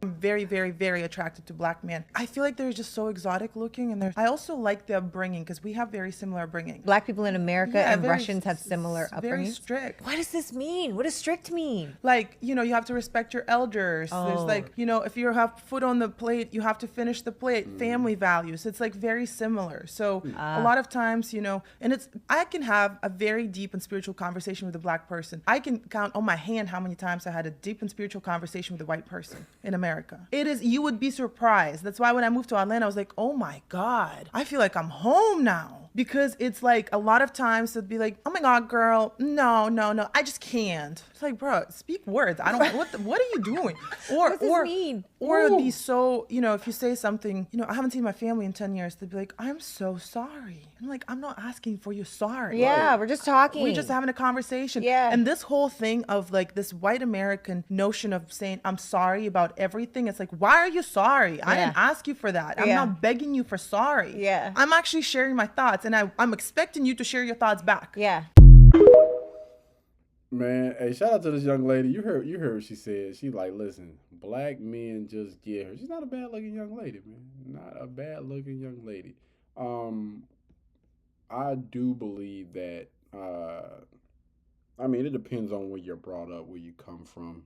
I'm very, very, very attracted to black men. I feel like they're just so exotic looking, and I also like their upbringing because we have very similar upbringing. Black people in America and Russians have similar upbringings. Very strict. What does this mean? What does strict mean? Like, you have to respect your elders. There's like, if you have food on the plate, you have to finish the plate. Family values. It's like very similar. So a lot of times, and I can have a very deep and spiritual conversation with a black person. I can count on my hand how many times I had a deep and spiritual conversation with a white person in America. You would be surprised. That's why when I moved to Atlanta, I was like, oh my God, I feel like I'm home now. Because it's like a lot of times it'd be like, oh my God, girl, no, I just can't. It's like, bro, speak words. I don't, what are you doing? What does this mean? Or it'd be so, if you say something, I haven't seen my family in 10 years, they'd be like, I'm so sorry. I'm like, I'm not asking for your sorry. Yeah, we're just talking. We're just having a conversation. Yeah. And this whole thing of like this white American notion of saying, I'm sorry about everything. It's like, why are you sorry? I didn't ask you for that. I'm not begging you for sorry. Yeah. I'm actually sharing my thoughts, and I'm expecting you to share your thoughts back. Yeah. Man, hey, shout out to this young lady. You heard what she said. She like, listen, black men just get her. She's not a bad looking young lady, man. Not a bad looking young lady. I do believe that. It depends on where you're brought up, where you come from.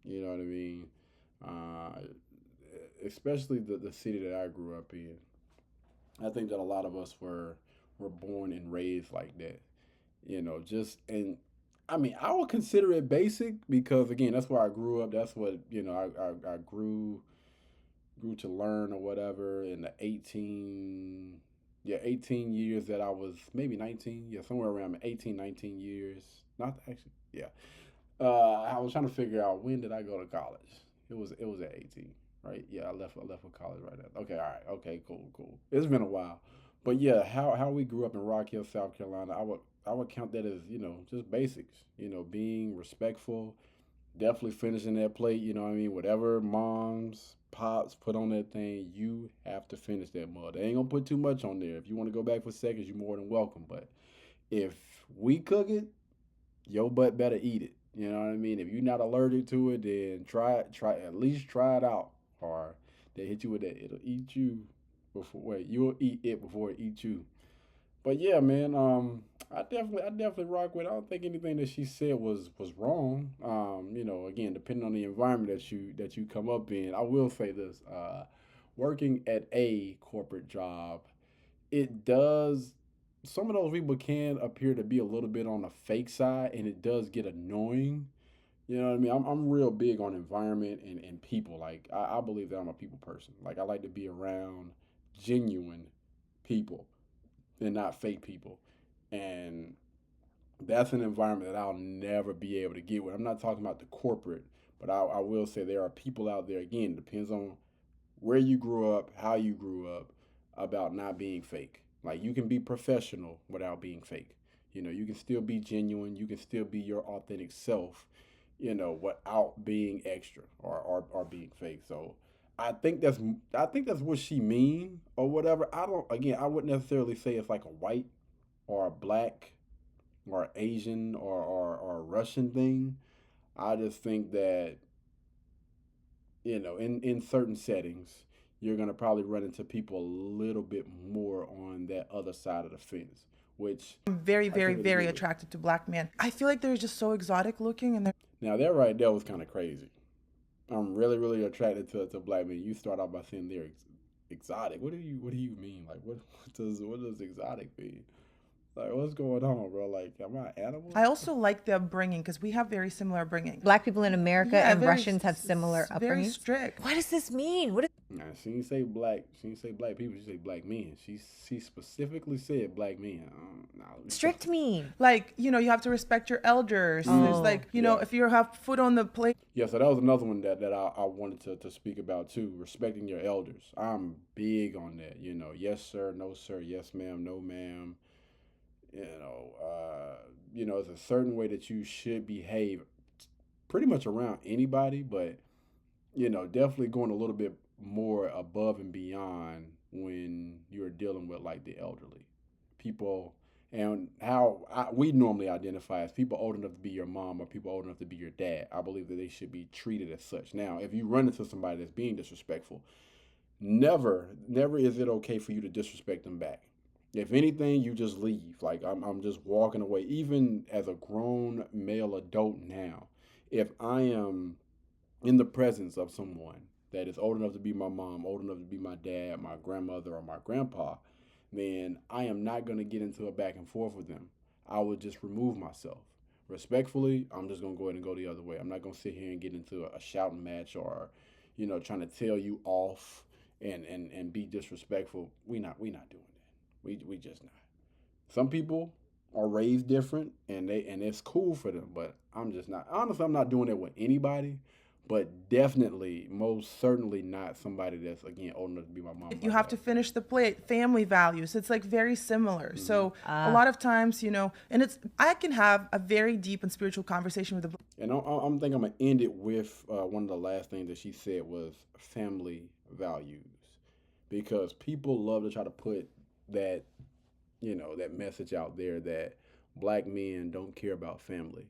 You know what I mean? Especially the city that I grew up in. I think that a lot of us were born and raised like that. I would consider it basic because again, that's where I grew up. That's what I grew to learn or whatever in the 18 years that I was maybe 19, somewhere around 18, 19 years. Not actually, yeah. I was trying to figure out when did I go to college. It was at 18, right? Yeah, I left for college right now. Okay, all right, okay, cool. It's been a while, but yeah, how we grew up in Rock Hill, South Carolina, I would count that as just basics. Being respectful, definitely finishing that plate. Whatever moms, pops put on that thing, you have to finish that mud. They ain't gonna put too much on there. If you want to go back for seconds, you're more than welcome. But if we cook it, your butt better eat it. You know what I mean? If you're not allergic to it, then at least try it out. Or they hit you with that, it'll eat you you'll eat it before it eats you. But yeah, man, I definitely rock with it. I don't think anything that she said was wrong. Again, depending on the environment that you come up in, I will say this: working at a corporate job, it does. Some of those people can appear to be a little bit on the fake side, and it does get annoying. You know what I mean? I'm real big on environment and people. Like I believe that I'm a people person. Like I like to be around genuine people and not fake people. And that's an environment that I'll never be able to get with. I'm not talking about the corporate, but I will say there are people out there, again, depends on where you grew up, how you grew up, about not being fake. Like you can be professional without being fake. You can still be genuine. You can still be your authentic self, without being extra or being fake. So I think that's what she mean or whatever. I wouldn't necessarily say it's like a white or a black or Asian or a Russian thing. I just think that, in certain settings, you're going to probably run into people a little bit more on that other side of the fence, which I'm very, very, very attracted to black men. I feel like they're just so exotic looking, and now that right there was kind of crazy. I'm really, really attracted to black men. You start off by saying they're exotic. What do you mean? Like what does exotic mean? Like what's going on, bro? Like am I an animal? I also like the upbringing because we have very similar upbringing. Black people in America and Russians have similar upbringings. Very strict. What does this mean? Nah, she didn't say black. She didn't say black people. She said black men. She specifically said black men. Strict mean? Like you have to respect your elders. There's like if you have food on the plate. Yeah, so that was another one that I wanted to speak about too. Respecting your elders. I'm big on that. Yes sir, no sir, yes ma'am, no ma'am. It's a certain way that you should behave pretty much around anybody, but, definitely going a little bit more above and beyond when you're dealing with like the elderly. People and how we normally identify as people old enough to be your mom or people old enough to be your dad. I believe that they should be treated as such. Now, if you run into somebody that's being disrespectful, never is it okay for you to disrespect them back. If anything, you just leave. Like I'm just walking away. Even as a grown male adult now, if I am in the presence of someone that is old enough to be my mom, old enough to be my dad, my grandmother, or my grandpa, then I am not going to get into a back and forth with them. I would just remove myself. Respectfully, I'm just going to go ahead and go the other way. I'm not going to sit here and get into a shouting match or, trying to tell you off and be disrespectful. We not doing that. We just not. Some people are raised different and it's cool for them, but I'm just not. Honestly, I'm not doing it with anybody. But definitely, most certainly not somebody that's, again, old enough to be my mom. You have to finish the plate. Family values. It's like very similar. Mm-hmm. So a lot of times, and I can have a very deep and spiritual conversation with the. And I'm thinking I'm going to end it with one of the last things that she said was family values. Because people love to try to put that, that message out there that black men don't care about family.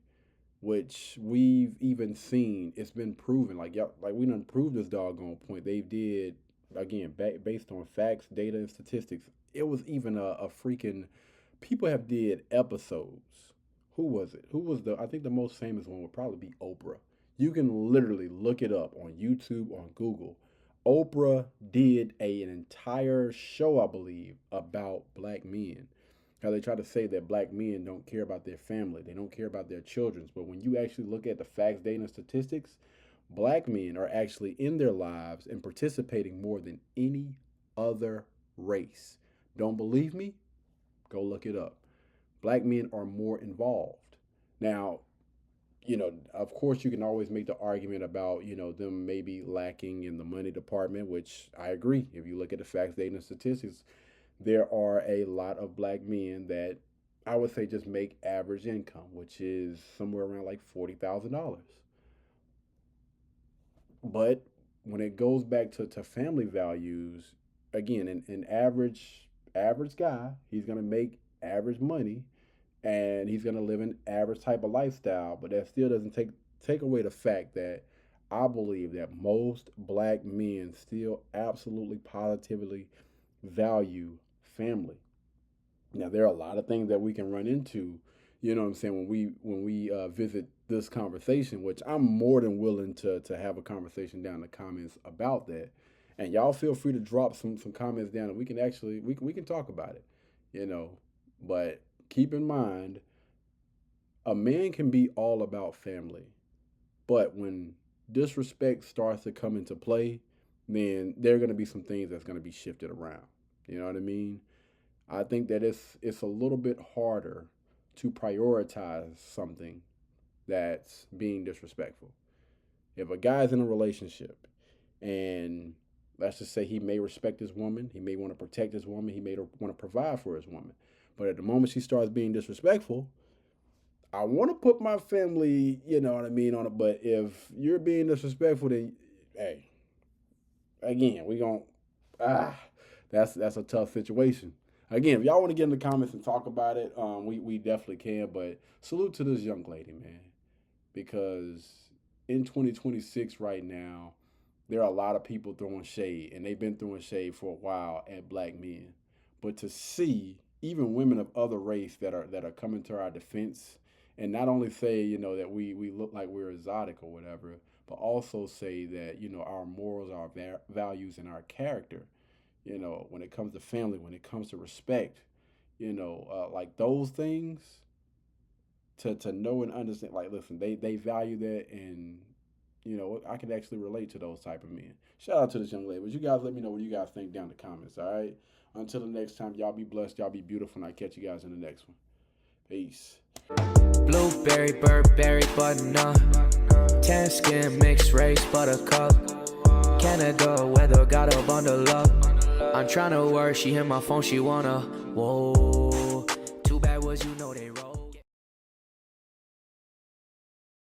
Which we've even seen, it's been proven. Like we done proved this doggone point. They did, again, based on facts, data, and statistics. It was even a freaking, people have did episodes. Who was it? I think the most famous one would probably be Oprah. You can literally look it up on YouTube, on Google. Oprah did an entire show, I believe, about black men. How they try to say that black men don't care about their family. They don't care about their children. But when you actually look at the facts, data, and statistics, black men are actually in their lives and participating more than any other race. Don't believe me? Go look it up. Black men are more involved. Now, of course, you can always make the argument about, them maybe lacking in the money department, which I agree. If you look at the facts, data, and statistics, there are a lot of black men that I would say just make average income, which is somewhere around like $40,000. But when it goes back to family values, again, an average guy, he's going to make average money and he's going to live an average type of lifestyle. But that still doesn't take away the fact that I believe that most black men still absolutely positively value family. Now, there are a lot of things that we can run into, when we visit this conversation, which I'm more than willing to have a conversation down in the comments about that. And y'all feel free to drop some comments down and we can actually, we can talk about it, but keep in mind, a man can be all about family, but when disrespect starts to come into play, then there are going to be some things that's going to be shifted around. You know what I mean? I think that it's a little bit harder to prioritize something that's being disrespectful. If a guy's in a relationship and let's just say he may respect his woman, he may want to protect his woman, he may want to provide for his woman, but at the moment she starts being disrespectful, I want to put my family, on it, but if you're being disrespectful, then, hey, again, that's a tough situation. Again, if y'all want to get in the comments and talk about it, we definitely can. But salute to this young lady, man, because in 2026 right now, there are a lot of people throwing shade, and they've been throwing shade for a while at black men. But to see even women of other race that are coming to our defense, and not only say that we look like we're exotic or whatever, but also say that our morals, our values, and our character. When it comes to family, when it comes to respect, like those things, to know and understand, like, listen, they value that, and, I can actually relate to those type of men. Shout out to this young lady. But you guys let me know what you guys think down in the comments, all right? Until the next time, y'all be blessed, y'all be beautiful, and I'll catch you guys in the next one. Peace. Blueberry, Burberry, button-up, tan skin, mixed race, buttercup, Canada weather, got a bundle up. I'm tryna work, she hit my phone, she wanna, whoa.